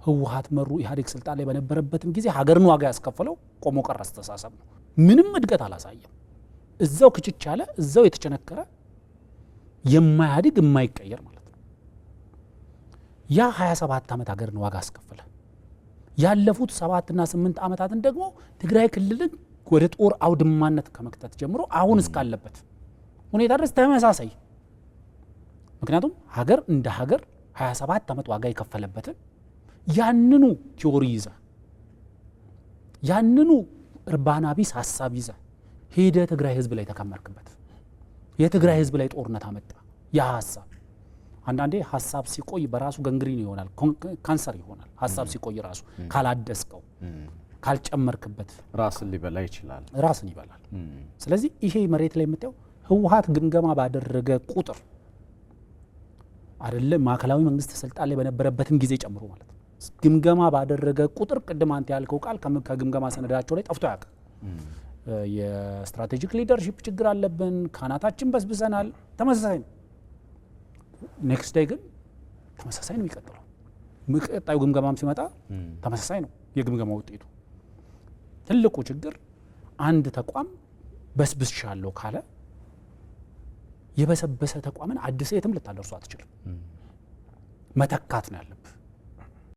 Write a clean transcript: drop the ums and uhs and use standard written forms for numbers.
ህወሓት መሩ ኢህአዴግ ስልጣን ላይ በነበረበትም ጊዜ ሀገርን ዋጋ ያስከፈለው ቆሞ ቀር አስተሳሰብ ነው። ምንም እድገት አላሳየም። እዛው ክጭጭ ያለ እዛው የተቸነከረ የማያድግ የማይቀየር ማለት ነው። ያ 27 ዓመት ሀገርን ዋጋ አስከፈለ። ያለፉት 7 እና 8 ዓመታትን ደግሞ ትግራይ ክልልን ወደ ጦር አውድማነት ከመክተት ጀምሮ አሁን እስካለበት ሁኔታ ድረስ ተመሳሳይ። ምክንያቱም ሀገር እንደ ሀገር 27 ዓመት ዋጋ የከፈለበትን ያንኑ ቲዮሪ ይዘ ያንኑ እርባና ቢስ ሐሳብ ይዘ ሄደ ትግራይ ህዝብ ላይ ተከመርክበት። የትግራይ ህዝብ ላይ ጦርነት አመጣ። ያ ሐሳብ አንዳንዴ ሐሳብ ሲቆይ በራሱ ገንግሪን ይሆናል፣ ካንሰር ይሆናል። ሐሳብ ሲቆይ ራሱ ካላደስቀው ካልጨመርክበት ራስን ሊበላ ይችላል፣ ራስን ይበላል። ስለዚህ ይሄ መሬት ላይ የምታየው ህወሓት ግምገማ ባደረገ ቁጥር አይደለም ማዕከላዊ መንግስት ስልጣን ላይ በነበረበትም ጊዜ ጨምሮ ማለት ነው። ግምገማ ባደረገ ቁጥር ቅድም አንተ ያልከው ቃል ከግምገማ ሰነዳቸው ላይ ጠፍቶ ያውቃል። የስትራቴጂክ ሊደርሺፕ ችግር አለብን፣ ካናታችን በስብሰናል። ተመሳሳይ ነው። ኔክስት ዴይ ግን ተመሳሳይ ነው የሚቀጥለው። ቀጣዩ ግምገማም ሲመጣ ተመሳሳይ ነው የግምገማ ውጤቱ። ትልቁ ችግር አንድ ተቋም በስብሻለሁ ካለ የበሰበሰ ተቋምን አዲስ የትም ልታደርሱ አትችልም። መተካት ነው ያለብህ።